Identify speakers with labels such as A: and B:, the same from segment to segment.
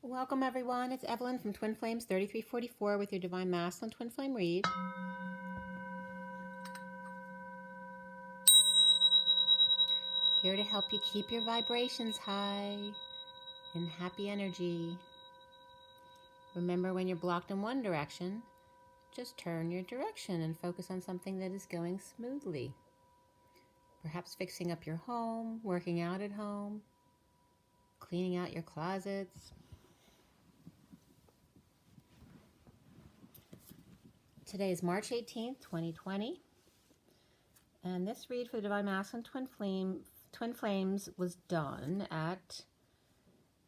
A: Welcome everyone, it's Evelyn from Twin Flames 3344 with your Divine Masculine Twin Flame read. Here to help you keep your vibrations high in happy energy. Remember, when you're blocked in one direction, just turn your direction and focus on something that is going smoothly. Perhaps fixing up your home, working out at home, cleaning out your closets. Today is March 18th, 2020, and this read for the Divine Masculine Twin Flames was done at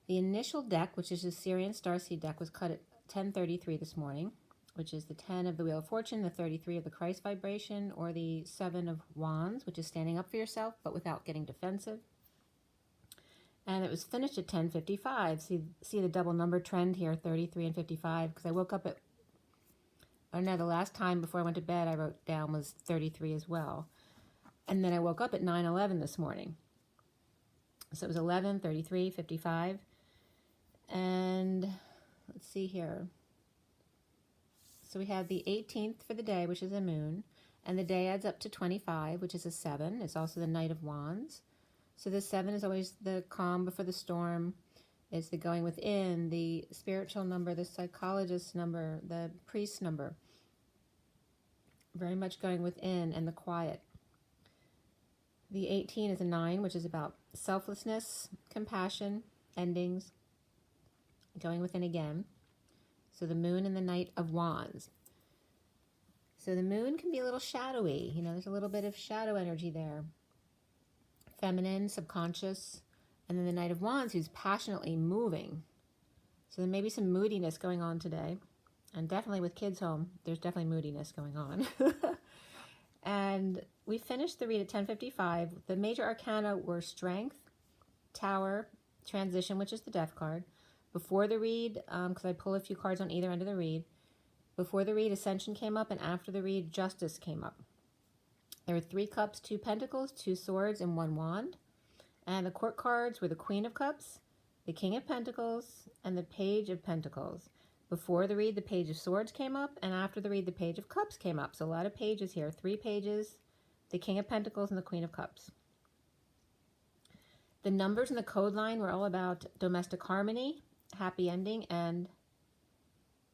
A: the initial deck, which is the SIRIAN STARSEED deck, was cut at 10:33 this morning, which is the 10 of the Wheel of Fortune, the 33 of the Christ vibration, or the 7 of Wands, which is standing up for yourself but without getting defensive. And it was finished at 10:55. See the double number trend here, 33 and 55, because I woke up at, oh no, the last time before I went to bed I wrote down was 33 as well. And then I woke up at 9:11 this morning. So it was 11, 33, 55. And let's see here. So we have the 18th for the day, which is a moon. And the day adds up to 25, which is a 7. It's also the Knight of Wands. So the 7 is always the calm before the storm. It's the going within, the spiritual number, the psychologist number, the priest number. Very much going within and the quiet. The 18 is a 9, which is about selflessness, compassion, endings, going within again. So the moon and the Knight of Wands. So the moon can be a little shadowy. You know, there's a little bit of shadow energy there. Feminine, subconscious. And then the Knight of Wands, who's passionately moving. So there may be some moodiness going on today. And definitely with kids home, there's definitely moodiness going on. And we finished the read at 10:55. The major arcana were Strength, Tower, Transition, which is the Death card. Before the read, because I pull a few cards on either end of the read, before the read, Ascension came up, and after the read, Justice came up. There were 3 cups, 2 pentacles, 2 swords, and 1 wand. And the court cards were the Queen of Cups, the King of Pentacles, and the Page of Pentacles. Before the read, the Page of Swords came up, and after the read, the Page of Cups came up. So a lot of pages here, 3 pages, the King of Pentacles, and the Queen of Cups. The numbers in the code line were all about domestic harmony, happy ending, and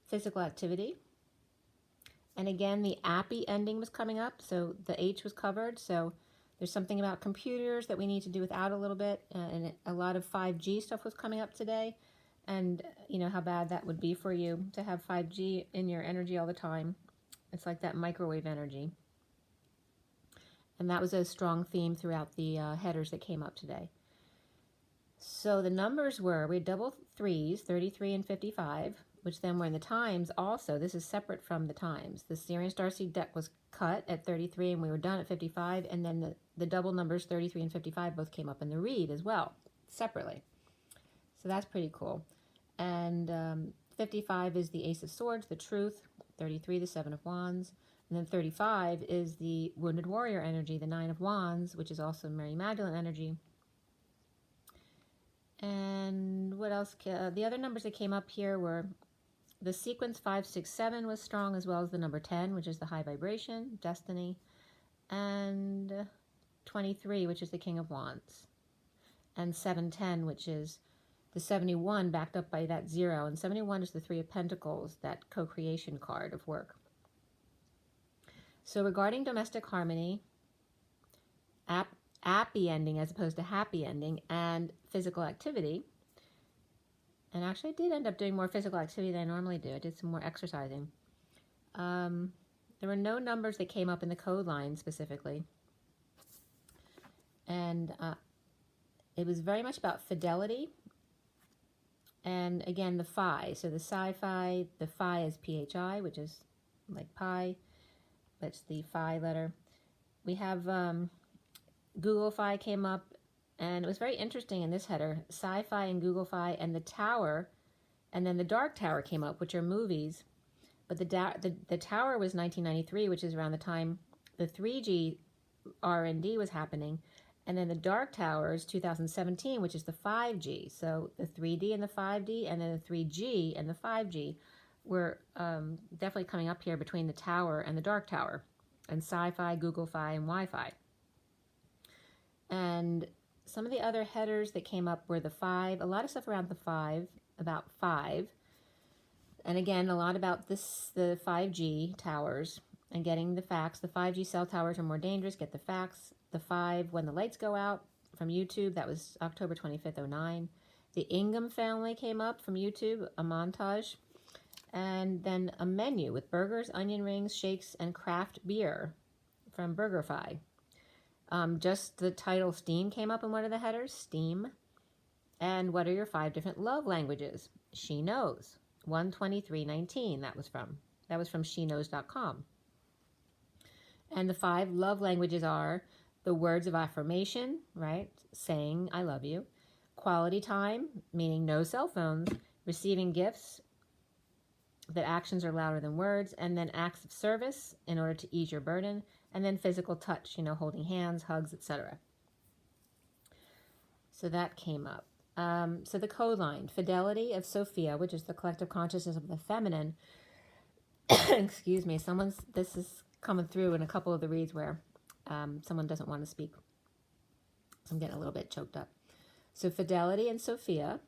A: physical activity. And again, the appy ending was coming up, so the H was covered. So there's something about computers that we need to do without a little bit, and a lot of 5G stuff was coming up today. And you know how bad that would be for you to have 5G in your energy all the time. It's like that microwave energy. And that was a strong theme throughout the headers that came up today. So the numbers were, we had double 3s, 33 and 55, which then were in the times also. This is separate from the times. The SIRIAN STARSEED deck was cut at 33 and we were done at 55, and then the double numbers 33 and 55 both came up in the read as well, separately. So that's pretty cool. And 55 is the Ace of Swords, the Truth, 33 the 7 of Wands, and then 35 is the Wounded Warrior energy, the 9 of Wands, which is also Mary Magdalene energy. And what else? The other numbers that came up here were the sequence 5, 6, 7 was strong, as well as the number 10, which is the high vibration, destiny, and 23, which is the King of Wands, and 710, which is the 71 backed up by that 0, and 71 is the 3 of Pentacles, that co-creation card of work. So regarding domestic harmony, appy ending as opposed to happy ending, and physical activity. And actually I did end up doing more physical activity than I normally do. I did some more exercising. There were no numbers that came up in the code line specifically. And it was very much about fidelity. And again, the phi. So the sci-fi, the phi is PHI, which is like pi. That's the phi letter. We have Google Fi came up, and it was very interesting in this header. Sci-fi and Google Fi and the Tower, and then the Dark Tower came up, which are movies. But the Tower was 1993, which is around the time the 3G R&D was happening, And then the Dark Towers 2017, which is the 5G. So the 3D and the 5D, and then the 3G and the 5G were definitely coming up here between the Tower and the Dark Tower, and Sci-Fi, Google-Fi, and Wi-Fi. And some of the other headers that came up were the 5, a lot of stuff around the 5, about 5. And again, a lot about the 5G towers and getting the facts. The 5G cell towers are more dangerous. Get the facts. The 5, when the lights go out, from YouTube. That was October 25th, 2009. The Ingham family came up from YouTube, a montage. And then a menu with burgers, onion rings, shakes, and craft beer from BurgerFi. Just the title Steam came up in one of the headers, Steam. And what are your 5 different love languages? She knows. 12319, that was from sheknows.com. And the 5 love languages are the words of affirmation, right? Saying I love you. Quality time, meaning no cell phones. Receiving gifts, that actions are louder than words. And then acts of service in order to ease your burden. And then physical touch, holding hands, hugs, etc. So that came up. So the code line, Fidelity of Sophia, which is the collective consciousness of the feminine. Excuse me, this is coming through in a couple of the reads where someone doesn't want to speak. So I'm getting a little bit choked up. So Fidelity and Sophia.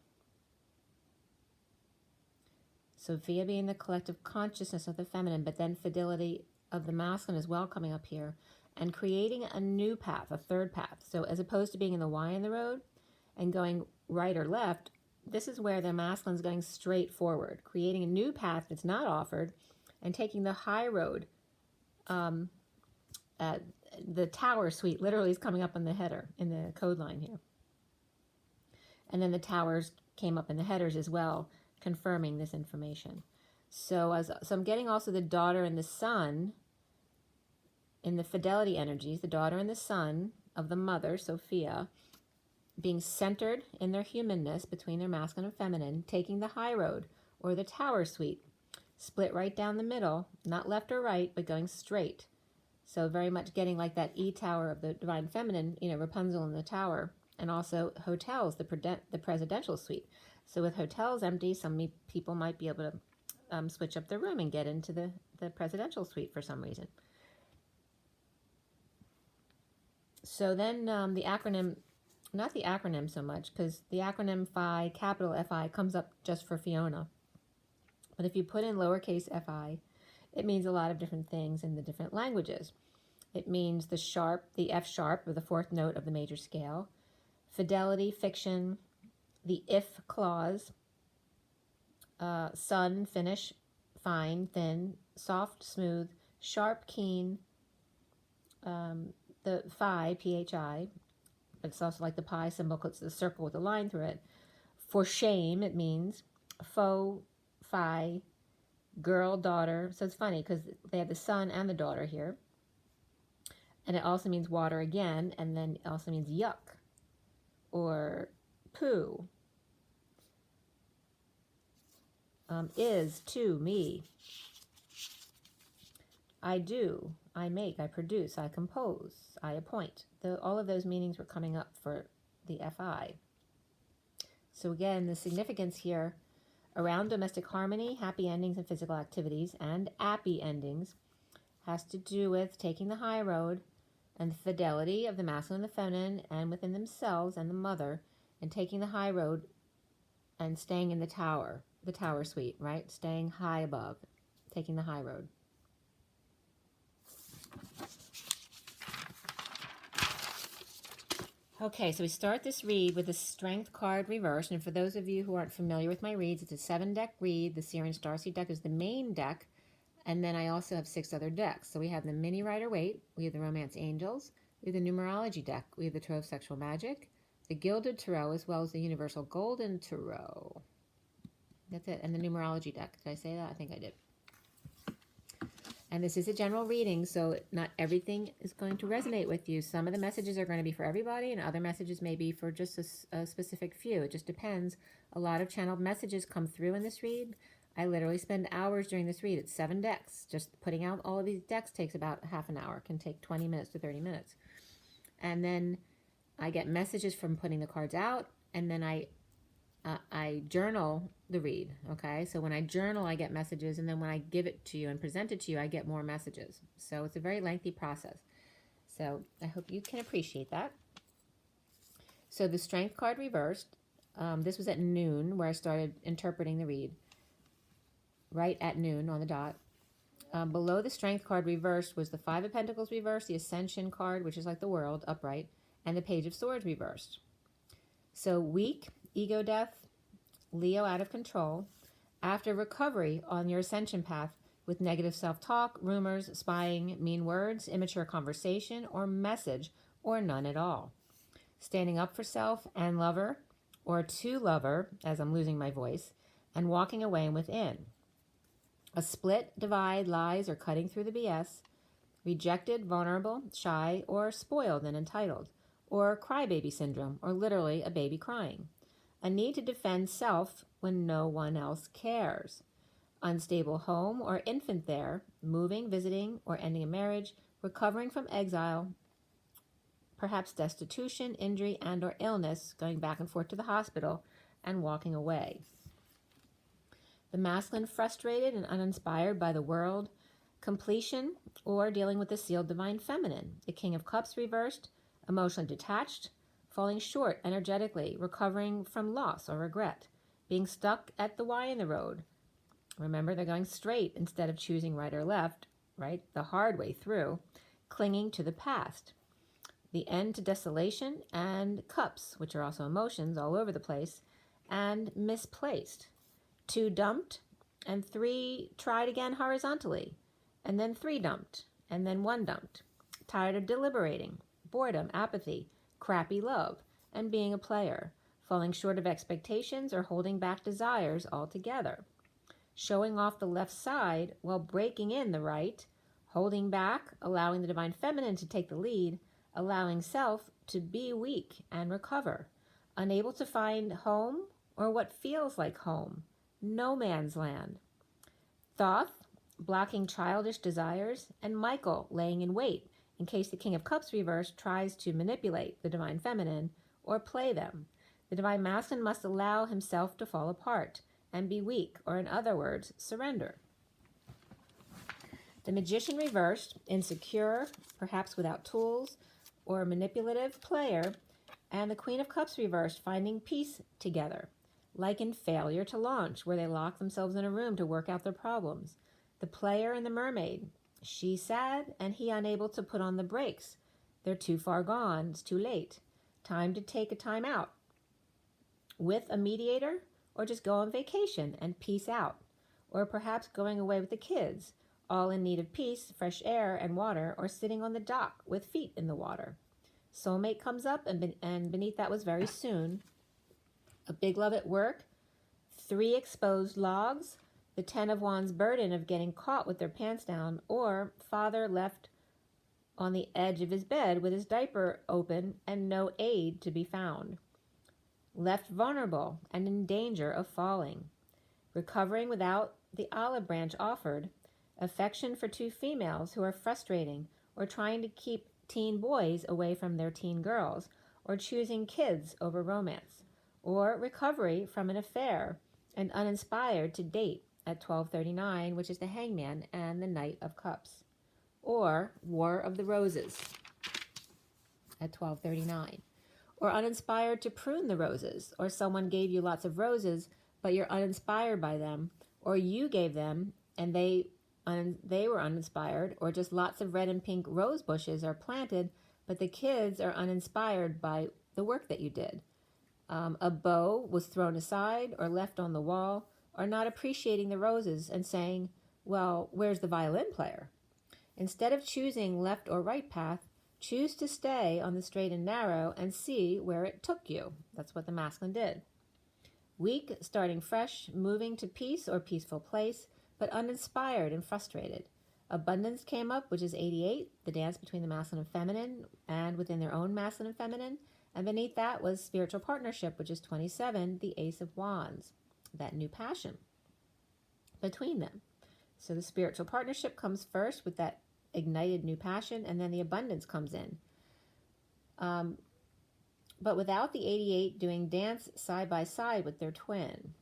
A: Sophia being the collective consciousness of the feminine, but then Fidelity of the masculine as well coming up here. And creating a new path, a third path. So as opposed to being in the Y in the road and going right or left, this is where the masculine is going straight forward, creating a new path that's not offered, and taking the high road. The tower suite literally is coming up in the header, in the code line here. And then the towers came up in the headers as well, confirming this information. So I'm getting also the daughter and the son in the fidelity energies, the daughter and the son of the mother, Sophia, being centered in their humanness between their masculine and feminine, taking the high road or the tower suite, split right down the middle, not left or right, but going straight. So very much getting like that E tower of the divine feminine, Rapunzel in the tower, and also hotels, the presidential suite. So with hotels empty, some people might be able to switch up their room and get into the presidential suite for some reason. So then the acronym, not the acronym so much, because the acronym FI, capital F-I, comes up just for Fiona. But if you put in lowercase f-I, it means a lot of different things in the different languages. It means the F sharp, or the 4th note of the major scale, fidelity, fiction, the if clause, sun, finish, fine, thin, soft, smooth, sharp, keen, the phi, P-H-I, it's also like the pi symbol, because it's the circle with a line through it. For shame, it means faux, phi, girl, daughter. So it's funny because they have the son and the daughter here. And it also means water again, and then it also means yuck or poo. Is, to, me. I do, I make, I produce, I compose, I appoint. All of those meanings were coming up for the FI. So again, the significance here around domestic harmony, happy endings and physical activities, and appy endings has to do with taking the high road and the fidelity of the masculine and the feminine and within themselves and the mother, and taking the high road and staying in the tower suite, right? Staying high above, taking the high road. Okay, so we start this read with the Strength card reversed. And for those of you who aren't familiar with my reads, it's a 7-deck read. The SIRIAN STARSEED deck is the main deck. And then I also have 6 other decks. So we have the Mini Rider-Waite, we have the Romance Angels, we have the Numerology deck, we have the Tarot of Sexual Magic, the Gilded Tarot, as well as the Universal Golden Tarot. That's it. And the Numerology deck. Did I say that? I think I did. And this is a general reading, so not everything is going to resonate with you. Some of the messages are going to be for everybody, and other messages may be for just a specific few. It just depends. A lot of channeled messages come through in this read. I literally spend hours during this read. It's 7 decks. Just putting out all of these decks takes about half an hour. It can take 20 minutes to 30 minutes. And then I get messages from putting the cards out, and then I journal the read, okay? So when I journal, I get messages, and then when I give it to you and present it to you, I get more messages. So it's a very lengthy process. So I hope you can appreciate that. So the Strength card reversed. This was at noon where I started interpreting the read. Right at noon on the dot. Below the Strength card reversed was the Five of Pentacles reversed, the Ascension card, which is like the world, upright, and the Page of Swords reversed. So weak, ego death, Leo out of control, after recovery on your ascension path with negative self-talk, rumors, spying, mean words, immature conversation, or message, or none at all. Standing up for self and lover, or to lover, as I'm losing my voice, and walking away and within. A split, divide, lies, or cutting through the BS, rejected, vulnerable, shy, or spoiled and entitled, or crybaby syndrome, or literally a baby crying. A need to defend self when no one else cares. Unstable home or infant there, moving, visiting, or ending a marriage, recovering from exile, perhaps destitution, injury, and or illness, going back and forth to the hospital, and walking away. The masculine frustrated and uninspired by the world, completion, or dealing with the sealed divine feminine. The King of Cups reversed, emotionally detached, falling short energetically, recovering from loss or regret, being stuck at the Y in the road. Remember, they're going straight instead of choosing right or left, right? The hard way through, clinging to the past. The end to desolation and cups, which are also emotions all over the place, and misplaced. 2 dumped, and 3 tried again horizontally, and then 3 dumped, and then 1 dumped. Tired of deliberating, boredom, apathy, crappy love, and being a player, falling short of expectations or holding back desires altogether. Showing off the left side while breaking in the right, holding back, allowing the divine feminine to take the lead, allowing self to be weak and recover, unable to find home or what feels like home. No man's land. Thoth, blocking childish desires, and Michael, laying in wait in case the King of Cups reversed tries to manipulate the divine feminine or play them. The divine masculine must allow himself to fall apart and be weak, or in other words, surrender. The Magician reversed, insecure, perhaps without tools, or a manipulative player, and the Queen of Cups reversed, finding peace together. Like in Failure to Launch, where they lock themselves in a room to work out their problems. The player and the mermaid, she sad and he unable to put on the brakes. They're too far gone, it's too late. Time to take a time out. With a mediator, or just go on vacation and peace out. Or perhaps going away with the kids, all in need of peace, fresh air, and water, or sitting on the dock with feet in the water. Soulmate comes up, and beneath that was very soon. A big love at work, 3 exposed logs, the 10 of Wands burden of getting caught with their pants down, or father left on the edge of his bed with his diaper open and no aid to be found. Left vulnerable and in danger of falling. Recovering without the olive branch offered. Affection for 2 females who are frustrating or trying to keep teen boys away from their teen girls, or choosing kids over romance. Or recovery from an affair and uninspired to date at 12:39, which is the Hangman and the Knight of Cups. Or War of the Roses at 12:39. Or uninspired to prune the roses, or someone gave you lots of roses, but you're uninspired by them, or you gave them and they were uninspired, or just lots of red and pink rose bushes are planted, but the kids are uninspired by the work that you did. A bow was thrown aside or left on the wall, or not appreciating the roses and saying, well, where's the violin player? Instead of choosing left or right path, choose to stay on the straight and narrow and see where it took you. That's what the masculine did. Weak, starting fresh, moving to peace or peaceful place, but uninspired and frustrated. Abundance came up, which is 88, the dance between the masculine and feminine, and within their own masculine and feminine. And beneath that was spiritual partnership, which is 27, the Ace of Wands, that new passion between them. So the spiritual partnership comes first with that ignited new passion, and then the abundance comes in. but without the 88 doing dance side by side with their twin.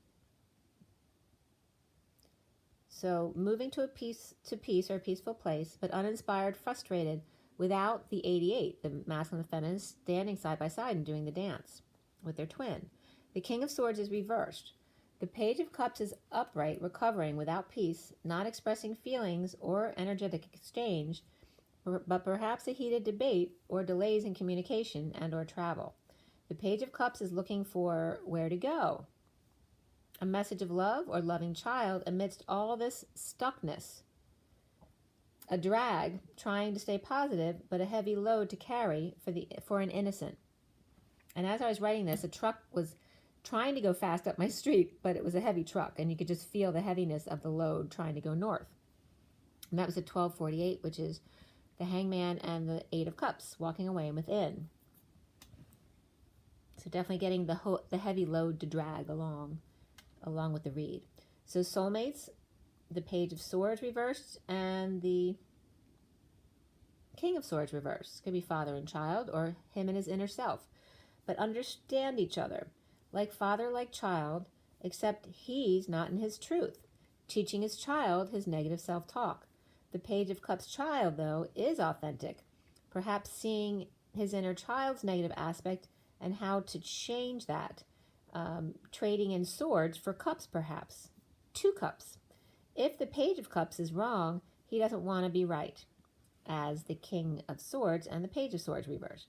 A: So moving to a peace or a peaceful place, but uninspired, frustrated, without the 88, the masculine and feminine, standing side by side and doing the dance with their twin. The King of Swords is reversed. The Page of Cups is upright, recovering, without peace, not expressing feelings or energetic exchange, but perhaps a heated debate or delays in communication and or travel. The Page of Cups is looking for where to go. A message of love or loving child amidst all this stuckness. A drag, trying to stay positive, but a heavy load to carry for an innocent. And as I was writing this, a truck was trying to go fast up my street, but it was a heavy truck, and you could just feel the heaviness of the load trying to go north. And that was at 12:48, which is the Hangman and the 8 of Cups walking away and within. So definitely getting the heavy load to drag along with the read. So soulmates, the Page of Swords reversed, and the King of Swords reversed. Could be father and child, or him and his inner self. But understand each other, like father, like child, except he's not in his truth, teaching his child his negative self-talk. The Page of Cups child, though, is authentic, perhaps seeing his inner child's negative aspect and how to change that, trading in swords for cups, perhaps. 2 cups. If the Page of Cups is wrong, he doesn't want to be right, as the King of Swords and the Page of Swords reversed.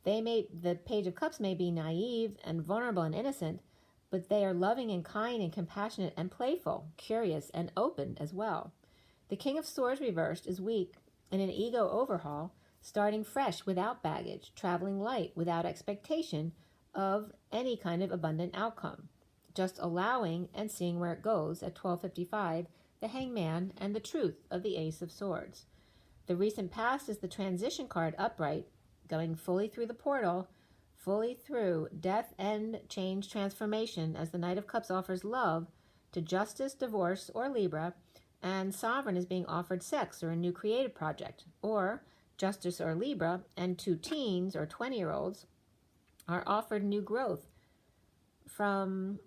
A: The Page of Cups may be naive and vulnerable and innocent, but they are loving and kind and compassionate and playful, curious and open as well. The King of Swords reversed is weak in an ego overhaul, starting fresh without baggage, traveling light without expectation of any kind of abundant outcome, just allowing and seeing where it goes at 12:55, the Hangman and the truth of the Ace of Swords. The recent past is the transition card upright, going fully through the portal, fully through death, end, change, transformation, as the Knight of Cups offers love to Justice, Divorce, or Libra, and Sovereign is being offered sex or a new creative project, or Justice or Libra, and 2 teens or 20-year-olds are offered new growth from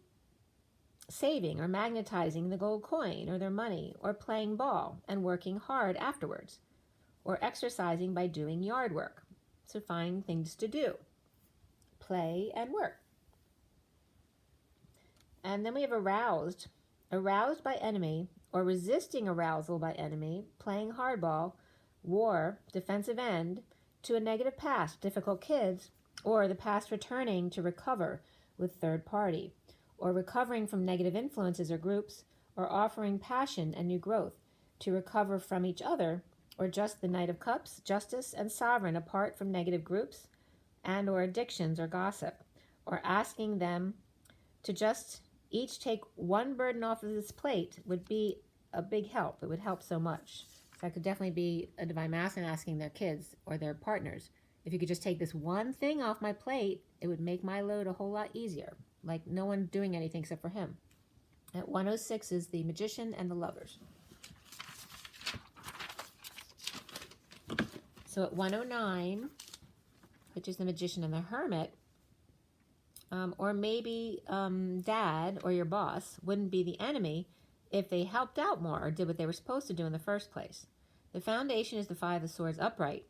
A: saving or magnetizing the gold coin or their money, or playing ball and working hard afterwards, or exercising by doing yard work. So find things to do, play and work. And then we have aroused by enemy or resisting arousal by enemy, playing hardball, war, defensive end, to a negative past, difficult kids, or the past returning to recover with third party, or recovering from negative influences or groups, or offering passion and new growth to recover from each other, or just the Knight of Cups, Justice, and Sovereign apart from negative groups and or addictions or gossip, or asking them to just each take one burden off of this plate would be a big help. It would help so much. So that could definitely be a Divine Masculine asking their kids or their partners, if you could just take this one thing off my plate, it would make my load a whole lot easier. Like no one doing anything except for him. At 106 is the Magician and the Lovers. So at 109, which is the Magician and the Hermit, or maybe dad or your boss wouldn't be the enemy if they helped out more or did what they were supposed to do in the first place. The foundation is the 5 of Swords upright.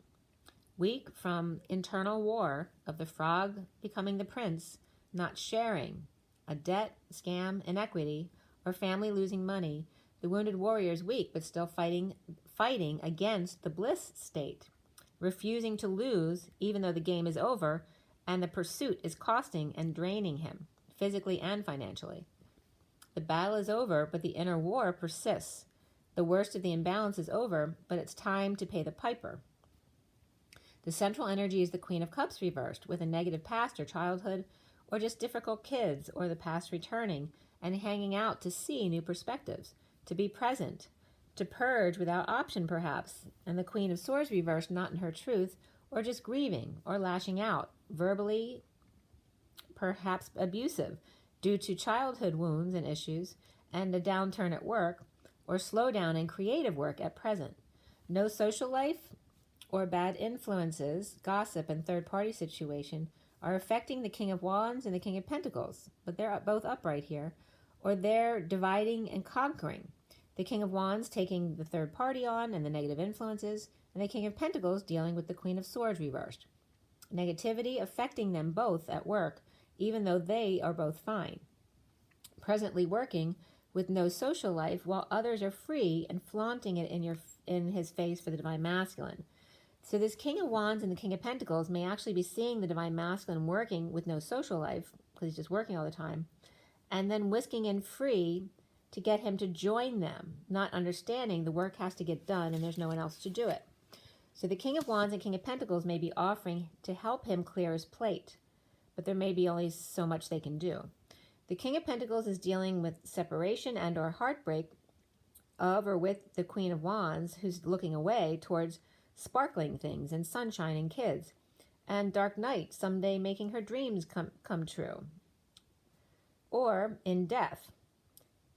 A: Weak from internal war of the frog becoming the prince, not sharing, a debt, scam, inequity, or family losing money. The wounded warrior is weak, but still fighting against the bliss state, refusing to lose even though the game is over and the pursuit is costing and draining him, physically and financially. The battle is over, but the inner war persists. The worst of the imbalance is over, but it's time to pay the piper. The central energy is the Queen of Cups reversed, with a negative past or childhood, or just difficult kids, or the past returning and hanging out to see new perspectives, to be present, to purge without option perhaps, and the Queen of Swords reversed, not in her truth, or just grieving or lashing out, verbally perhaps abusive, due to childhood wounds and issues, and a downturn at work, or slowdown in creative work at present. No social life, or bad influences, gossip, and third-party situation, are affecting the King of Wands and the King of Pentacles, but they're both upright here, or they're dividing and conquering. The King of Wands taking the third party on and the negative influences, and the King of Pentacles dealing with the Queen of Swords reversed. Negativity affecting them both at work, even though they are both fine. Presently working with no social life, while others are free and flaunting it in his face for the Divine Masculine. So this King of Wands and the King of Pentacles may actually be seeing the Divine Masculine working with no social life, because he's just working all the time, and then whisking in free to get him to join them, not understanding the work has to get done and there's no one else to do it. So the King of Wands and King of Pentacles may be offering to help him clear his plate, but there may be only so much they can do. The King of Pentacles is dealing with separation and or heartbreak of or with the Queen of Wands, who's looking away towards sparkling things and sunshine and kids, and dark night, someday making her dreams come true. Or in death,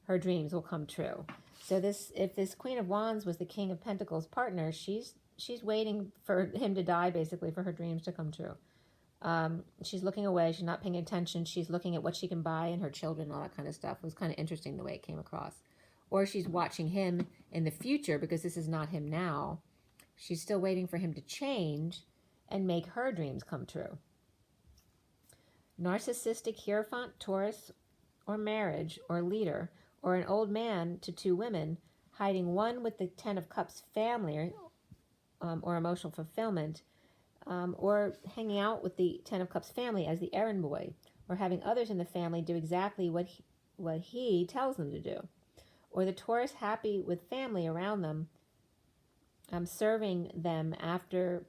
A: her dreams will come true. So if this Queen of Wands was the King of Pentacles partner, she's waiting for him to die, basically, for her dreams to come true. She's looking away. She's not paying attention. She's looking at what she can buy and her children, all that kind of stuff. It was kind of interesting the way it came across. Or she's watching him in the future, because this is not him now. She's still waiting for him to change and make her dreams come true. Narcissistic Hierophant, Taurus, or marriage, or leader, or an old man to two women, hiding one with the Ten of Cups family, or emotional fulfillment, or hanging out with the Ten of Cups family as the errand boy, or having others in the family do exactly what he tells them to do. Or the Taurus happy with family around them, serving them after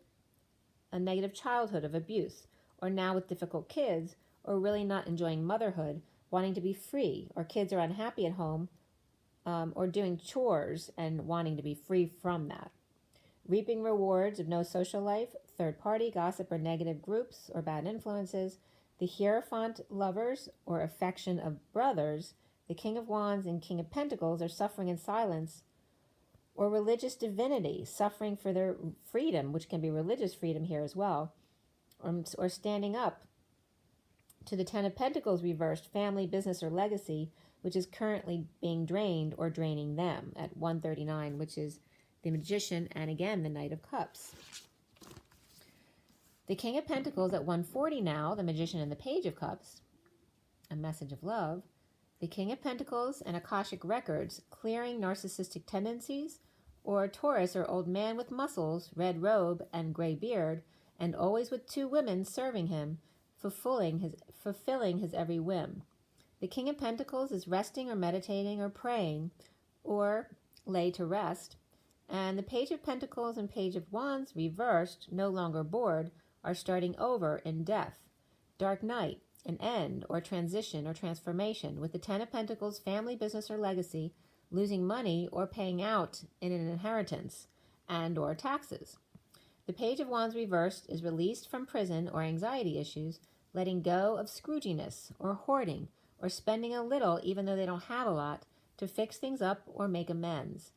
A: a negative childhood of abuse, or now with difficult kids, or really not enjoying motherhood, wanting to be free, or kids are unhappy at home, or doing chores and wanting to be free from that. Reaping rewards of no social life, third party, gossip, or negative groups or bad influences. The Hierophant lovers or affection of brothers, the King of Wands and King of Pentacles are suffering in silence, or religious divinity, suffering for their freedom, which can be religious freedom here as well, or standing up to the Ten of Pentacles reversed, family, business, or legacy, which is currently being drained or draining them at 139, which is the Magician, and again, the Knight of Cups. The King of Pentacles at 140 now, the Magician and the Page of Cups, a message of love. The King of Pentacles and Akashic Records, clearing narcissistic tendencies, or Taurus or old man with muscles, red robe, and gray beard, and always with two women serving him, fulfilling his every whim. The King of Pentacles is resting or meditating or praying, or lay to rest. And the Page of Pentacles and Page of Wands, reversed, no longer bored, are starting over in death, dark night, an end, or transition or transformation, with the Ten of Pentacles, family, business, or legacy, losing money or paying out in an inheritance and or taxes. The Page of Wands reversed is released from prison or anxiety issues, letting go of scrooginess or hoarding, or spending a little even though they don't have a lot, to fix things up or make amends.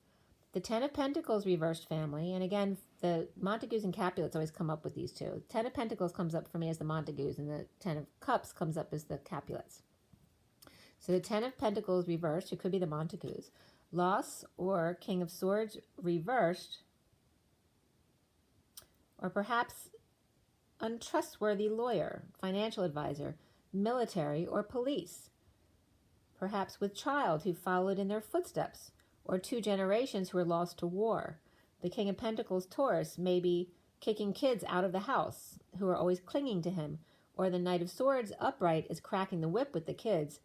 A: The Ten of Pentacles reversed family, and again, the Montagues and Capulets always come up with these two. Ten of Pentacles comes up for me as the Montagues, and the Ten of Cups comes up as the Capulets. So the Ten of Pentacles reversed, it could be the Montagues. Loss or King of Swords reversed, or perhaps untrustworthy lawyer, financial advisor, military, or police. Perhaps with child who followed in their footsteps, or two generations who were lost to war. The King of Pentacles, Taurus, may be kicking kids out of the house who are always clinging to him, or the Knight of Swords, upright, is cracking the whip with the kids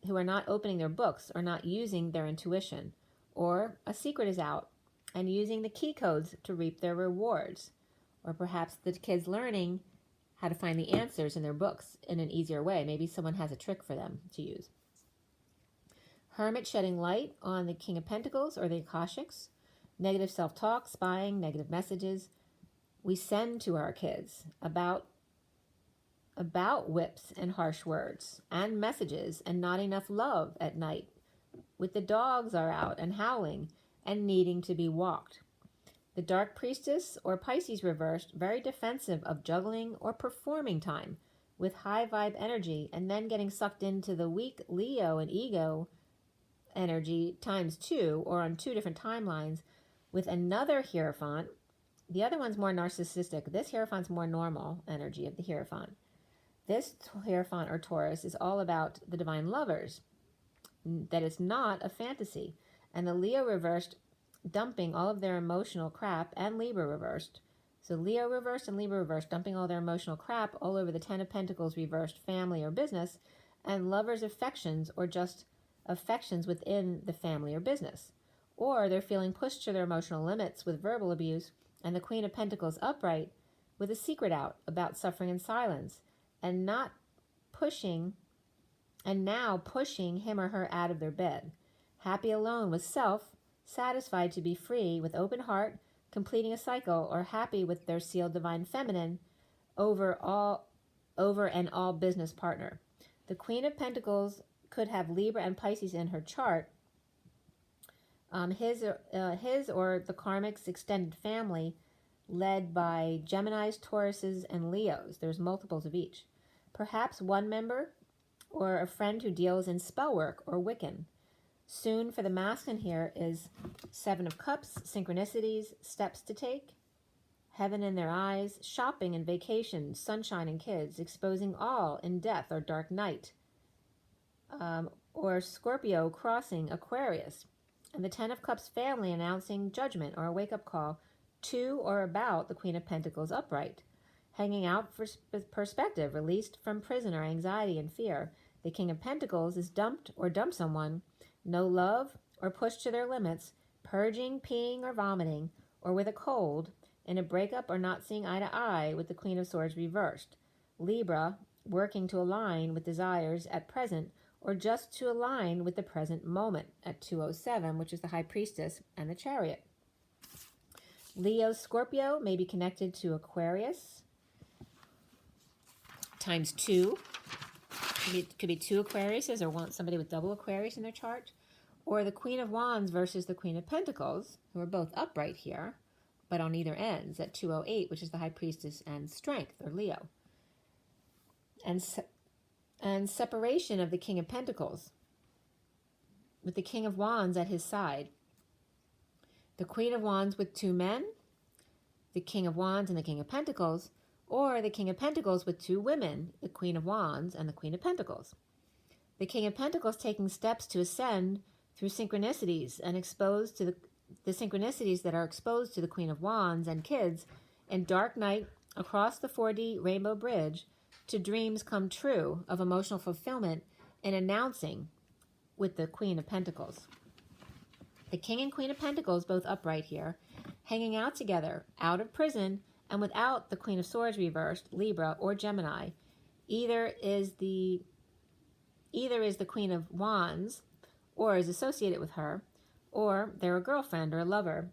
A: who are not opening their books or not using their intuition, or a secret is out and using the key codes to reap their rewards, or perhaps the kids learning how to find the answers in their books in an easier way. Maybe someone has a trick for them to use. Hermit shedding light on the King of Pentacles or the Akashics. Negative self-talk, spying, negative messages we send to our kids about whips and harsh words and messages, and not enough love at night, with the dogs are out and howling and needing to be walked. The Dark Priestess or Pisces reversed, very defensive of juggling or performing time, with high vibe energy and then getting sucked into the weak Leo and ego energy times 2 or on 2 different timelines with another Hierophant. The other one's more narcissistic. This Hierophant's more normal energy of the Hierophant. This Hierophant or Taurus is all about the divine lovers, that it's not a fantasy. And the Leo reversed dumping all of their emotional crap, and Libra reversed. So Leo reversed and Libra reversed, dumping all their emotional crap all over the Ten of Pentacles reversed family or business, and lovers' affections or just affections within the family or business. Or they're feeling pushed to their emotional limits with verbal abuse, and the Queen of Pentacles upright with a secret out about suffering in silence, and now pushing him or her out of their bed. Happy alone with self, satisfied to be free with open heart, completing a cycle, or happy with their sealed divine feminine over an all business partner. The Queen of Pentacles could have Libra and Pisces in her chart. His or the karmic's extended family led by Geminis, Tauruses, and Leos. There's multiples of each. Perhaps one member or a friend who deals in spell work or Wiccan. Soon for the masculine here is 7 of Cups, synchronicities, steps to take, heaven in their eyes, shopping and vacation, sunshine and kids, exposing all in death or dark night. Or Scorpio crossing Aquarius. And the 10 of Cups family announcing judgment or a wake-up call to or about the Queen of Pentacles upright. Hanging out for perspective, released from prison or anxiety and fear. The King of Pentacles is dumped or dumped someone. No love or pushed to their limits, purging, peeing, or vomiting, or with a cold, in a breakup or not seeing eye to eye with the Queen of Swords reversed. Libra, working to align with desires at present, or just to align with the present moment at 207, which is the High Priestess and the Chariot. Leo, Scorpio may be connected to Aquarius times 2. Could be 2 Aquariuses or somebody with double Aquarius in their chart. Or the Queen of Wands versus the Queen of Pentacles, who are both upright here, but on either ends at 208, which is the High Priestess and Strength, or Leo. And separation of the King of Pentacles with the King of Wands at his side. The Queen of Wands with 2 men, the King of Wands and the King of Pentacles, or the King of Pentacles with 2 women, the Queen of Wands and the Queen of Pentacles. The King of Pentacles taking steps to ascend through synchronicities and exposed to the synchronicities that are exposed to the Queen of Wands and kids in dark night across the 4D Rainbow Bridge to dreams come true of emotional fulfillment and announcing with the Queen of Pentacles. The King and Queen of Pentacles both upright here, hanging out together, out of prison, and without the Queen of Swords reversed, Libra or Gemini. Either is the Queen of Wands or is associated with her, or they're a girlfriend or a lover,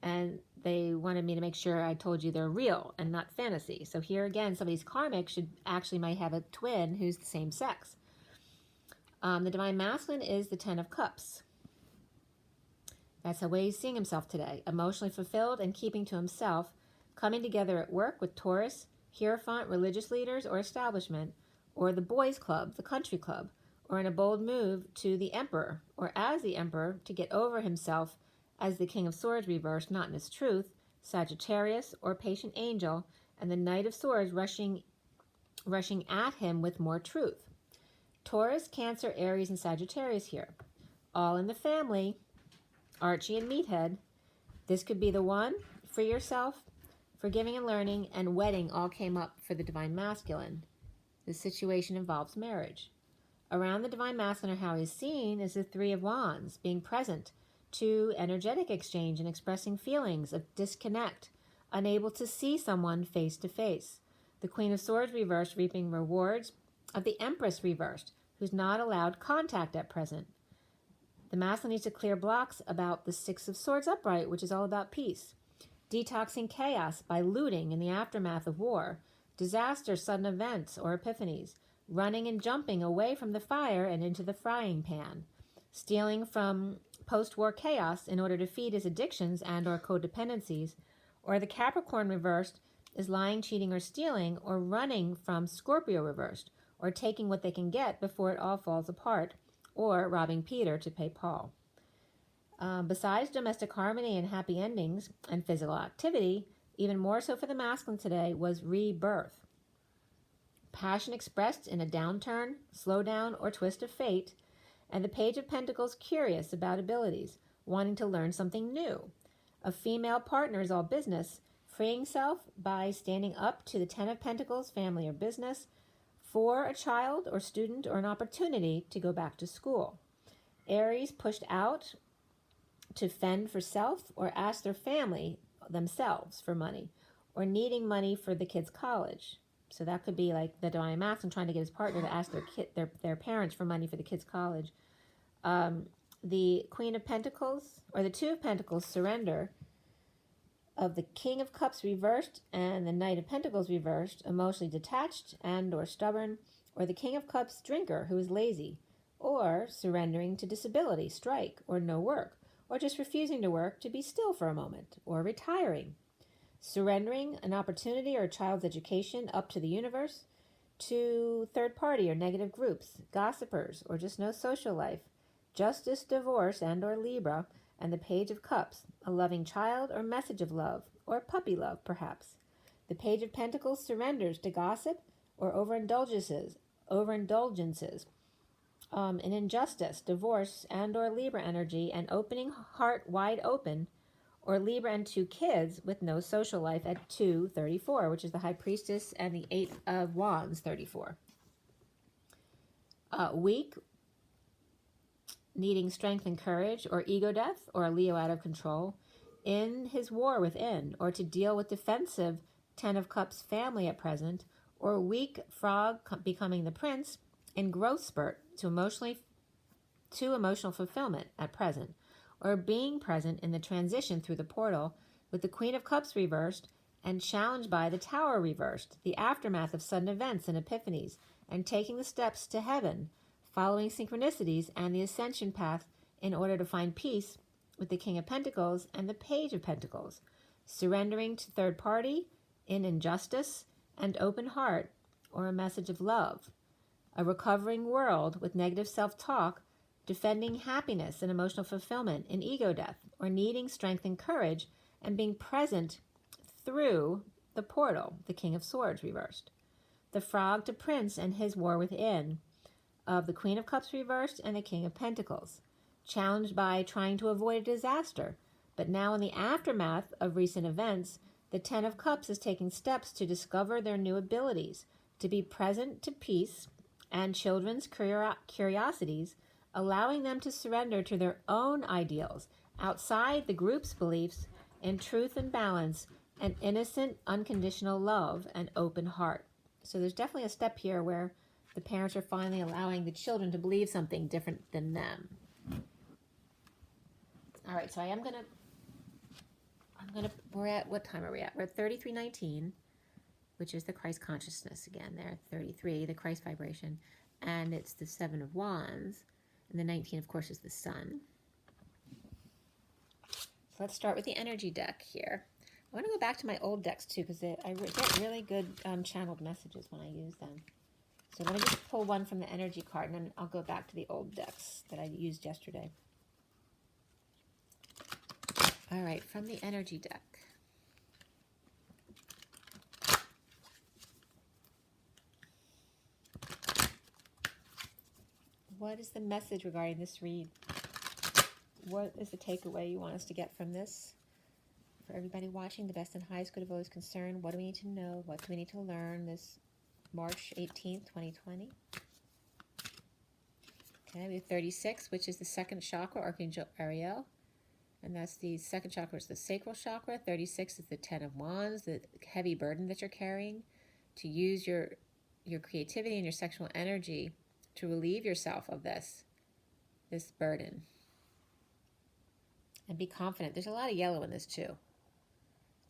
A: and they wanted me to make sure I told you they're real and not fantasy. So here again, somebody's karmic might have a twin who's the same sex. The Divine Masculine is the 10 of Cups. That's the way he's seeing himself today. Emotionally fulfilled and keeping to himself, coming together at work with Taurus, Hierophant, religious leaders or establishment, or the boys' club, the country club, or in a bold move to the Emperor, or as the Emperor to get over himself as the King of Swords reversed, not in his truth, Sagittarius or patient angel, and the Knight of Swords rushing at him with more truth. Taurus, Cancer, Aries, and Sagittarius here. All in the family, Archie and Meathead. This could be the one, free yourself, forgiving and learning, and wedding all came up for the Divine Masculine. This situation involves marriage. Around the Divine Masculine, or how he's seen, is the 3 of Wands, being present to energetic exchange and expressing feelings of disconnect, unable to see someone face to face. The Queen of Swords reversed, reaping rewards of the Empress reversed, who's not allowed contact at present. The masculine needs to clear blocks about the 6 of Swords upright, which is all about peace. Detoxing chaos by looting in the aftermath of war, disaster, sudden events, or epiphanies, running and jumping away from the fire and into the frying pan, stealing from post-war chaos in order to feed his addictions and or codependencies, or the Capricorn reversed is lying, cheating, or stealing, or running from Scorpio reversed, or taking what they can get before it all falls apart, or robbing Peter to pay Paul. Besides domestic harmony and happy endings and physical activity, even more so for the masculine today, was rebirth. Passion expressed in a downturn, slowdown, or twist of fate, and the Page of Pentacles curious about abilities, wanting to learn something new. A female partner is all business, freeing self by standing up to the Ten of Pentacles, family or business, for a child or student or an opportunity to go back to school. Aries pushed out to fend for self or ask their family themselves for money, or needing money for the kids' college. So that could be like the Divine Masculine trying to get his partner to ask their parents for money for the kids' college. The Queen of Pentacles, or the Two of Pentacles, surrender of the King of Cups reversed and the Knight of Pentacles reversed, emotionally detached and or stubborn, or the King of Cups drinker who is lazy, or surrendering to disability, strike, or no work, or just refusing to work to be still for a moment, or retiring. Surrendering an opportunity or a child's education up to the universe, to third party or negative groups, gossipers, or just no social life. Justice, divorce, and or Libra, and the Page of Cups, a loving child or message of love, or puppy love perhaps. The Page of Pentacles surrenders to gossip or overindulgences, an injustice, divorce, and or Libra energy, and opening heart wide open, or Libra and 2 kids with no social life at 234, which is the High Priestess and the 8 of Wands 34. Weak, needing strength and courage, or ego death, or a Leo out of control, in his war within, or to deal with defensive 10 of Cups family at present, or weak frog becoming the prince in growth spurt to emotional fulfillment at present, or being present in the transition through the portal with the Queen of Cups reversed and challenged by the Tower reversed, the aftermath of sudden events and epiphanies, and taking the steps to heaven, following synchronicities and the ascension path in order to find peace with the King of Pentacles and the Page of Pentacles, surrendering to third party in injustice and open heart, or a message of love. A recovering world with negative self-talk, defending happiness and emotional fulfillment in ego death, or needing strength and courage and being present through the portal, the King of Swords reversed. The frog to prince and his war within, of the Queen of Cups reversed and the King of Pentacles, challenged by trying to avoid a disaster, but now in the aftermath of recent events, the Ten of Cups is taking steps to discover their new abilities, to be present to peace and children's curiosities, allowing them to surrender to their own ideals outside the group's beliefs in truth and balance and innocent, unconditional love and open heart. So there's definitely a step here where the parents are finally allowing the children to believe something different than them. All right, so we're at, what time are we at? We're at 3319, which is the Christ consciousness again there. 33, the Christ vibration, and it's the 7 of Wands, and the 19, of course, is the Sun. So let's start with the energy deck here. I want to go back to my old decks too, because I get really good channeled messages when I use them. So let me just pull one from the energy card, and then I'll go back to the old decks that I used yesterday. All right, from the energy deck. What is the message regarding this read? What is the takeaway you want us to get from this? For everybody watching, the best and highest good of all is concerned. What do we need to know? What do we need to learn this March 18th, 2020? Okay, we have 36, which is the second chakra, Archangel Ariel. And that's the second chakra is the sacral chakra. 36 is the 10 of Wands, the heavy burden that you're carrying. To use your creativity and your sexual energy to relieve yourself of this burden. And be confident. There's a lot of yellow in this too.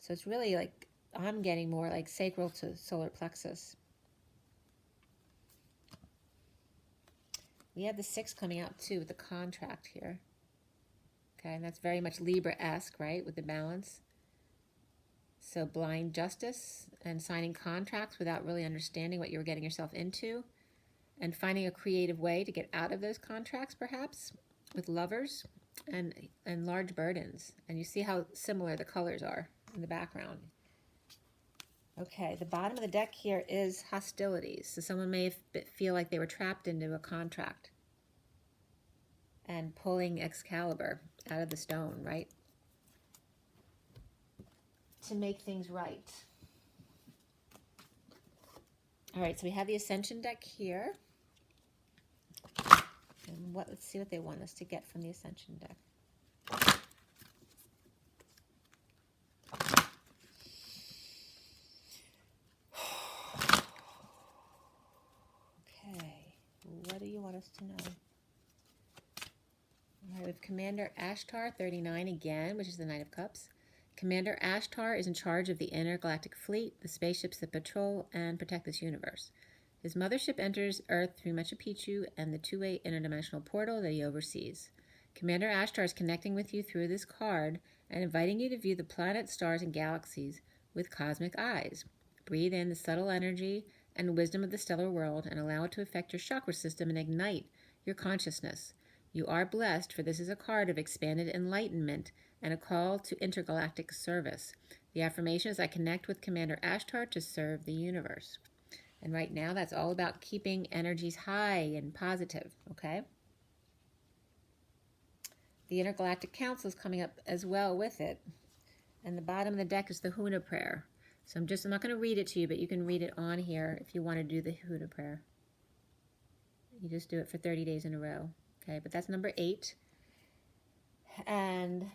A: So it's really like, I'm getting more like sacral to solar plexus. We have the 6 coming out too with the contract here. Okay, and that's very much Libra-esque, right, with the balance. So blind justice and signing contracts without really understanding what you were getting yourself into, and finding a creative way to get out of those contracts, perhaps, with lovers and large burdens. And you see how similar the colors are in the background. Okay, the bottom of the deck here is hostilities. So someone may feel like they were trapped into a contract and pulling Excalibur out of the stone, right? To make things right. All right, so we have the Ascension deck here. And let's see what they want us to get from the Ascension deck. Okay, what do you want us to know? All right, we have Commander Ashtar 39 again, which is the Knight of Cups. Commander Ashtar is in charge of the intergalactic fleet, the spaceships that patrol and protect this universe. His mothership enters Earth through Machu Picchu and the two-way interdimensional portal that he oversees. Commander Ashtar is connecting with you through this card and inviting you to view the planets, stars, and galaxies with cosmic eyes. Breathe in the subtle energy and wisdom of the stellar world and allow it to affect your chakra system and ignite your consciousness. You are blessed, for this is a card of expanded enlightenment and a call to intergalactic service. The affirmation is, I connect with Commander Ashtar to serve the universe. And right now, that's all about keeping energies high and positive, okay? The Intergalactic Council is coming up as well with it. And the bottom of the deck is the Huna prayer. So I'm not going to read it to you, but you can read it on here if you want to do the Huna prayer. You just do it for 30 days in a row, okay? But that's number 8. And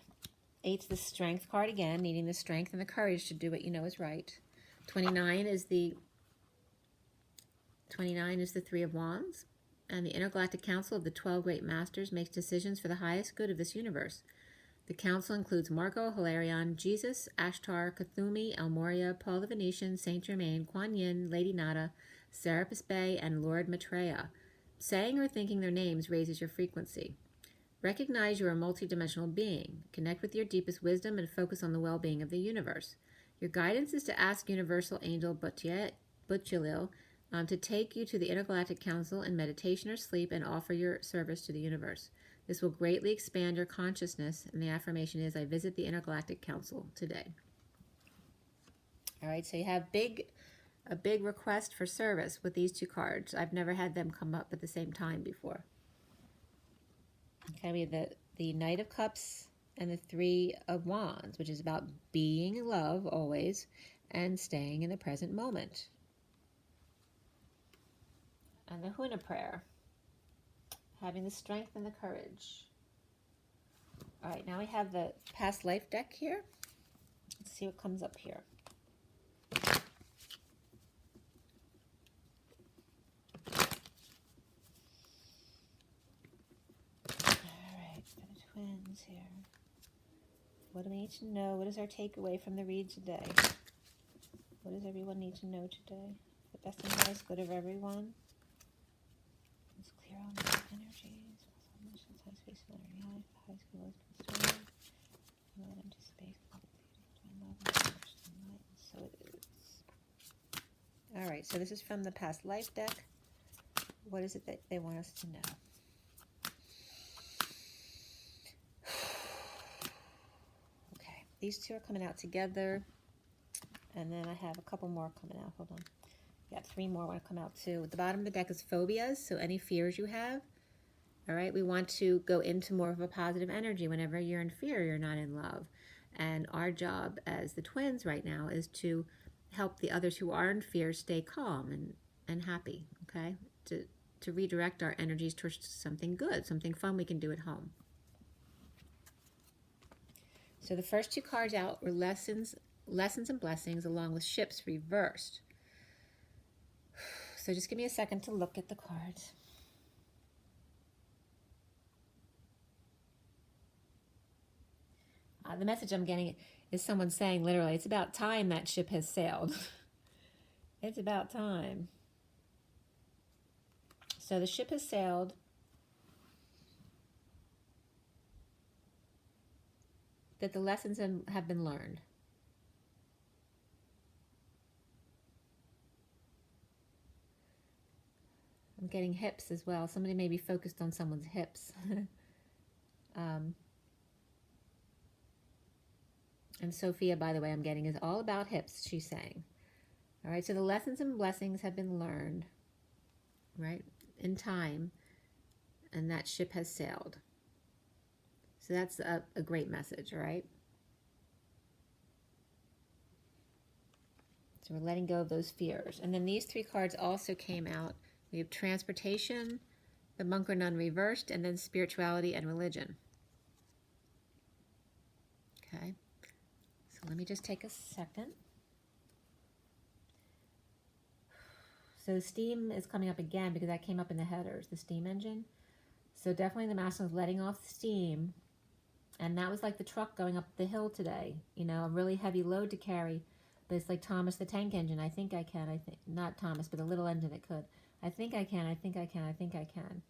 A: 8's the Strength card again, needing the strength and the courage to do what you know is right. 29 is the 3 of Wands, and the Intergalactic Council of the 12 Great Masters makes decisions for the highest good of this universe. The council includes Marco, Hilarion, Jesus, Ashtar, Cthulhu, Elmoria, Paul the Venetian, Saint Germain, Kuan Yin, Lady Nada, Serapis Bey, and Lord Maitreya. Saying or thinking their names raises your frequency. Recognize you are a multidimensional being. Connect with your deepest wisdom and focus on the well-being of the universe. Your guidance is to ask Universal Angel Butchilil to take you to the Intergalactic Council in meditation or sleep and offer your service to the universe. This will greatly expand your consciousness, and the affirmation is, I visit the Intergalactic Council today. All right, so you have a big request for service with these 2 cards. I've never had them come up at the same time before. Okay, we have the Knight of Cups and the 3 of Wands, which is about being in love always and staying in the present moment. And the Huna prayer, having the strength and the courage. All right, now we have the past life deck here. Let's see what comes up here. All right, for the twins here. What do we need to know? What is our takeaway from the read today? What does everyone need to know today? The best and highest good of everyone. Let's clear all the energies. High space and energy, high school is concerned. Let into space. So it is. All right, so this is from the past life deck. What is it that they want us to know? Okay, these 2 are coming out together. And then I have a couple more coming out. Hold on. Yeah, 3 more want to come out too. At the bottom of the deck is phobias, so any fears you have. All right, we want to go into more of a positive energy. Whenever you're in fear, you're not in love. And our job as the twins right now is to help the others who are in fear stay calm and happy, okay? To redirect our energies towards something good, something fun we can do at home. So the first 2 cards out were lessons and blessings, along with ships reversed. So just give me a second to look at the cards. The message I'm getting is someone saying, literally, it's about time that ship has sailed. It's about time. So the ship has sailed. That the lessons have been learned. getting hips as well. Somebody may be focused on someone's hips. And Sophia, by the way, I'm getting is all about hips, she's saying. All right, so the lessons and blessings have been learned, right, in time, and that ship has sailed. So that's a great message, all right? So we're letting go of those fears. And then these three cards also came out. We have transportation, the monk or nun reversed, and then spirituality and religion. Okay. So let me just take a second. So steam is coming up again because that came up in the headers, the steam engine. So definitely the masculine is letting off steam. And that was like the truck going up the hill today. You know, a really heavy load to carry. But it's like Thomas the Tank Engine. I think I can. Not Thomas, but a little engine that could. I think I can. I think I can. I think I can.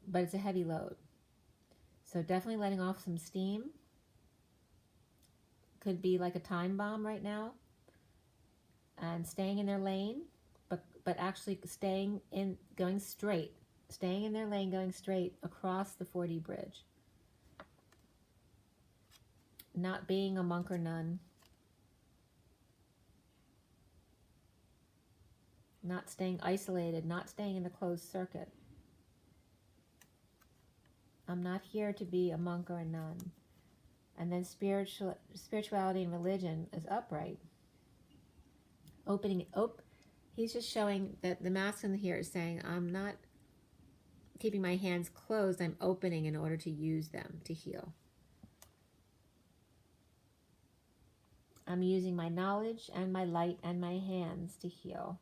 A: But it's a heavy load. So definitely letting off some steam. Could be like a time bomb right now. And staying in their lane. But actually going straight. Staying in their lane, going straight across the 4D bridge. Not being a monk or nun. Not staying isolated, not staying in the closed circuit. I'm not here to be a monk or a nun. And then spirituality and religion is upright. He's just showing that the masculine here is saying, I'm not keeping my hands closed, I'm opening in order to use them to heal. I'm using my knowledge and my light and my hands to heal.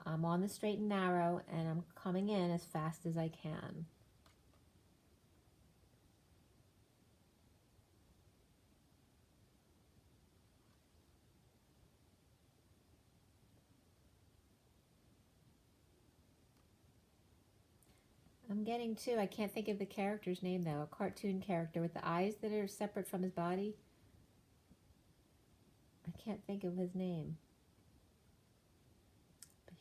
A: I'm on the straight and narrow, and I'm coming in as fast as I can. I'm getting too, I can't think of the character's name though, a cartoon character with the eyes that are separate from his body. I can't think of his name.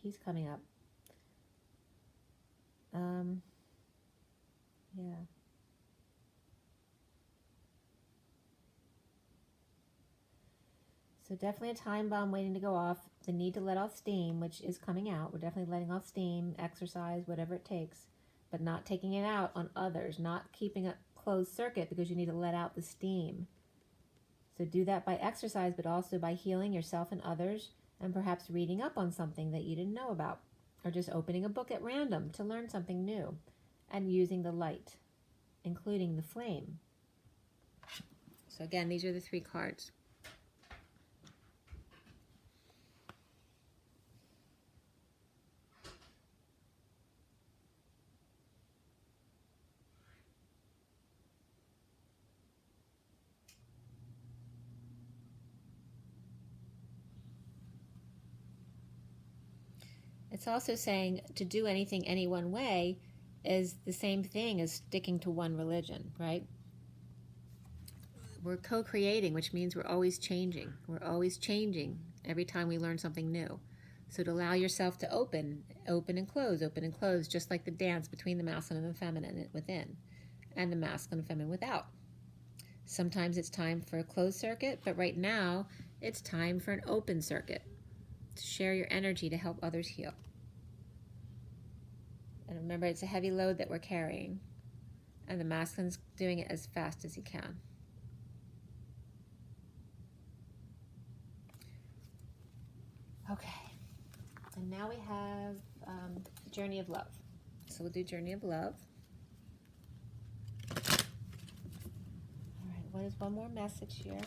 A: He's coming up. Yeah. So definitely a time bomb waiting to go off. The need to let off steam, which is coming out. We're definitely letting off steam, exercise, whatever it takes. But not taking it out on others. Not keeping a closed circuit because you need to let out the steam. So do that by exercise, but also by healing yourself and others. And perhaps reading up on something that you didn't know about, or just opening a book at random to learn something new, and using the light, including the flame. So again, these are the three cards. It's also saying to do anything any one way is the same thing as sticking to one religion, right? We're co-creating, which means we're always changing. We're always changing every time we learn something new. So to allow yourself to open and close, just like the dance between the masculine and the feminine within, and the masculine and feminine without. Sometimes it's time for a closed circuit, but right now it's time for an open circuit. To share your energy to help others heal. And remember, it's a heavy load that we're carrying. And the masculine's doing it as fast as he can. Okay. And now we have Journey of Love. So we'll do Journey of Love. All right, what is one more message here?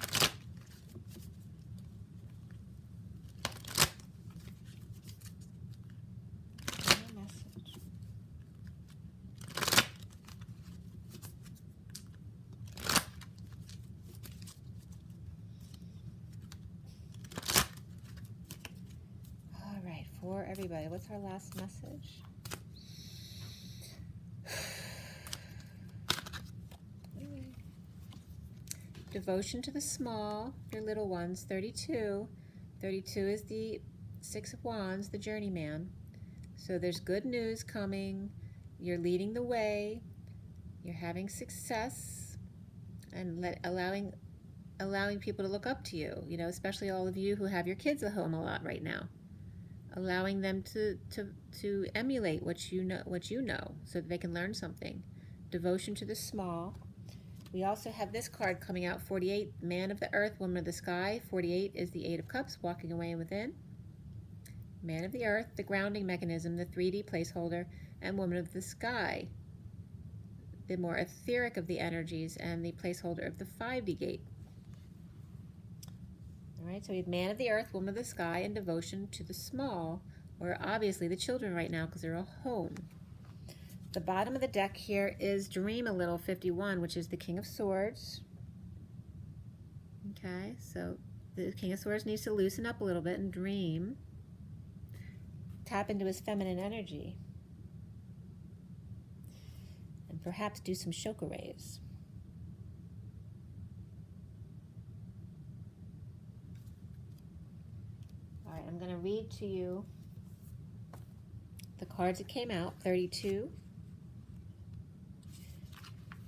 A: For everybody, what's our last message? Devotion to the small, your little ones, 32. 32 is the Six of Wands, the journeyman. So there's good news coming. You're leading the way. You're having success, and allowing people to look up to you. You know, especially all of you who have your kids at home a lot right now. Allowing them to emulate what you know, so that they can learn something. Devotion to the small. We also have this card coming out, 48, Man of the Earth, Woman of the Sky. 48 is the Eight of Cups, walking away and within. Man of the Earth, the grounding mechanism, the 3D placeholder, and Woman of the Sky, the more etheric of the energies and the placeholder of the 5D gate. All right, so we have Man of the Earth, Woman of the Sky, and devotion to the small, or obviously the children right now because they're all home. The bottom of the deck here is Dream a Little, 51, which is the King of Swords. Okay, so the King of Swords needs to loosen up a little bit and dream. Tap into his feminine energy. And perhaps do some chakra rays. All right, I'm going to read to you the cards that came out. 32.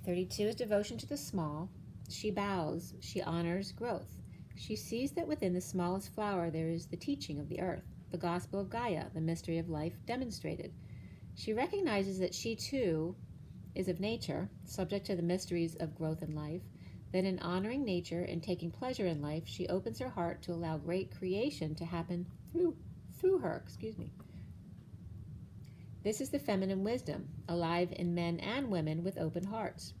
A: 32 is devotion to the small. She bows. She honors growth. She sees that within the smallest flower there is the teaching of the earth, the gospel of Gaia, the mystery of life demonstrated. She recognizes that she too is of nature, subject to the mysteries of growth in life, that in honoring nature and taking pleasure in life, she opens her heart to allow great creation to happen through her. This is the feminine wisdom, alive in men and women with open hearts.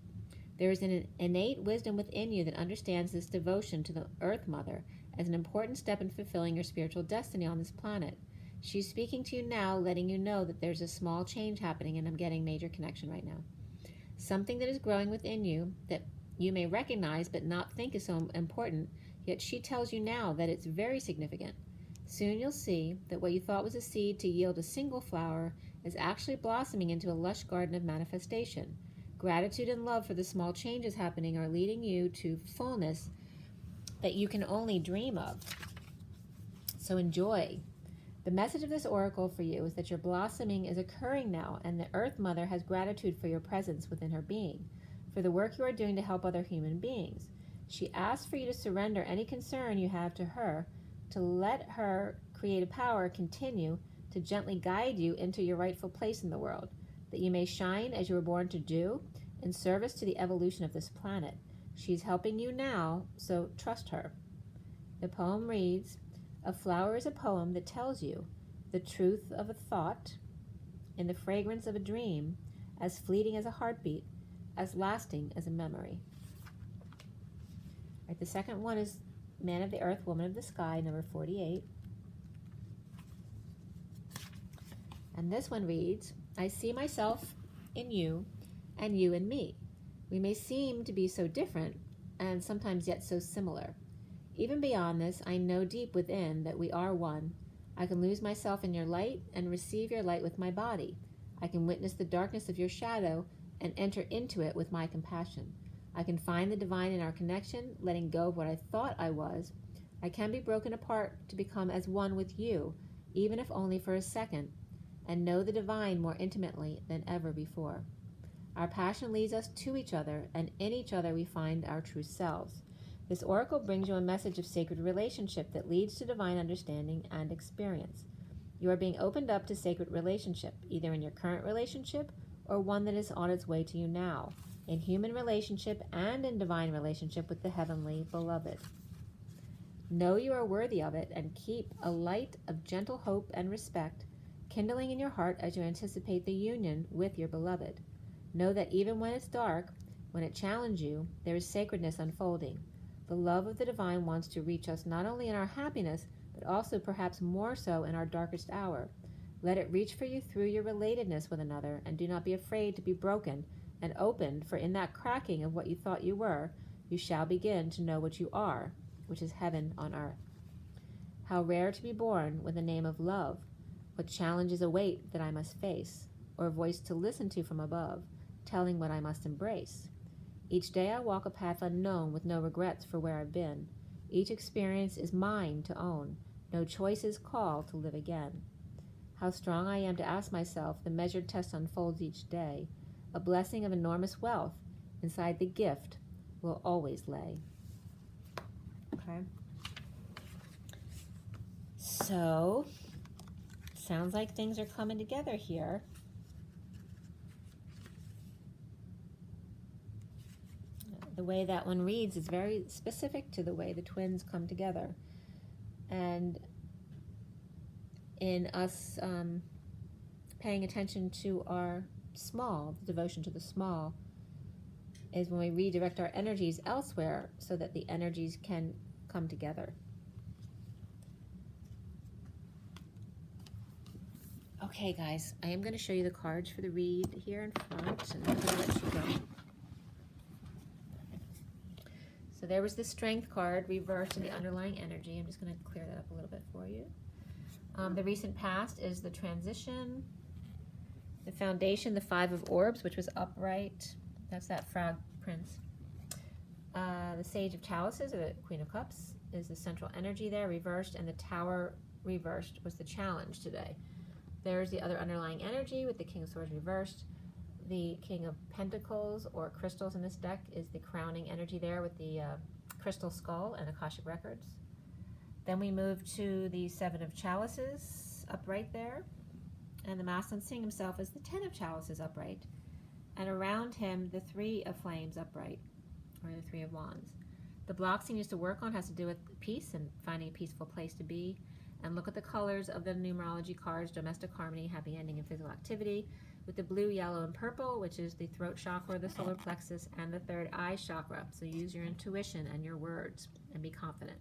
A: There is an innate wisdom within you that understands this devotion to the Earth Mother as an important step in fulfilling your spiritual destiny on this planet. She's speaking to you now, letting you know that there's a small change happening, and I'm getting major connection right now. Something that is growing within you that you may recognize but not think is so important, yet she tells you now that it's very significant. Soon you'll see that what you thought was a seed to yield a single flower is actually blossoming into a lush garden of manifestation. Gratitude and love for the small changes happening are leading you to fullness that you can only dream of. So enjoy. The message of this oracle for you is that your blossoming is occurring now, and the Earth Mother has gratitude for your presence within her being, for the work you are doing to help other human beings. She asks for you to surrender any concern you have to her, to let her creative power continue to gently guide you into your rightful place in the world, that you may shine as you were born to do, in service to the evolution of this planet. She's helping you now, so trust her. The poem reads, "A flower is a poem that tells you the truth of a thought in the fragrance of a dream, as fleeting as a heartbeat, as lasting as a memory." Right, the second one is Man of the Earth, Woman of the Sky, number 48. And this one reads, "I see myself in you and you in me. We may seem to be so different and sometimes yet so similar. Even beyond this, I know deep within that we are one. I can lose myself in your light and receive your light with my body. I can witness the darkness of your shadow and enter into it with my compassion. I can find the divine in our connection, letting go of what I thought I was. I can be broken apart to become as one with you, even if only for a second, and know the divine more intimately than ever before. Our passion leads us to each other, and in each other we find our true selves. This oracle brings you a message of sacred relationship that leads to divine understanding and experience. You are being opened up to sacred relationship, either in your current relationship or one that is on its way to you now, in human relationship and in divine relationship with the heavenly beloved. Know you are worthy of it, and keep a light of gentle hope and respect kindling in your heart as you anticipate the union with your beloved. Know that even when it's dark, when it challenges you, there is sacredness unfolding. The love of the divine wants to reach us not only in our happiness, but also perhaps more so in our darkest hour. Let it reach for you through your relatedness with another, and do not be afraid to be broken and opened, for in that cracking of what you thought you were, you shall begin to know what you are, which is heaven on earth. How rare to be born with the name of love. What challenges await that I must face, or a voice to listen to from above, telling what I must embrace. Each day I walk a path unknown with no regrets for where I've been. Each experience is mine to own. No choices call to live again. How strong I am to ask myself, the measured test unfolds each day. A blessing of enormous wealth inside the gift will always lay. Okay. So, sounds like things are coming together here. The way that one reads is very specific to the way the twins come together. And in us paying attention to our small, the devotion to the small, is when we redirect our energies elsewhere so that the energies can come together. Okay, guys, I am going to show you the cards for the read here in front, and I'm going to let you go. So there was the Strength card reversed in the underlying energy. I'm just going to clear that up a little bit for you. The recent past is the transition. The foundation, the Five of Orbs, which was upright. That's that frog prince. The Sage of Chalices, or the Queen of Cups, is the central energy there, reversed, and the Tower reversed was the challenge today. There's the other underlying energy with the King of Swords reversed. The King of Pentacles, or crystals in this deck, is the crowning energy there with the crystal skull and Akashic Records. Then we move to the Seven of Chalices, upright there. And the masculine seeing himself as the Ten of Chalices, upright. And around him, the Three of Flames, upright, or the Three of Wands. The blocks he needs to work on has to do with peace and finding a peaceful place to be. And look at the colors of the numerology cards: domestic harmony, happy ending, and physical activity, with the blue, yellow, and purple, which is the throat chakra, the solar plexus, and the third eye chakra. So use your intuition and your words and be confident.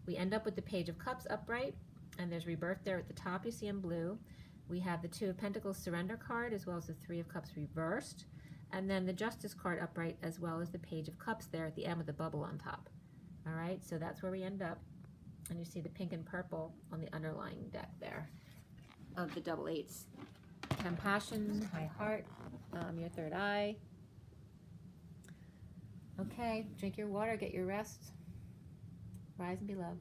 A: We end up with the Page of Cups upright, and there's rebirth there at the top, you see in blue. We have the Two of Pentacles surrender card, as well as the Three of Cups reversed, and then the Justice card upright, as well as the Page of Cups there at the end with the bubble on top. All right, so that's where we end up. And you see the pink and purple on the underlying deck there of the double eights. Compassion, high heart, your third eye. Okay, drink your water, get your rest. Rise and be loved.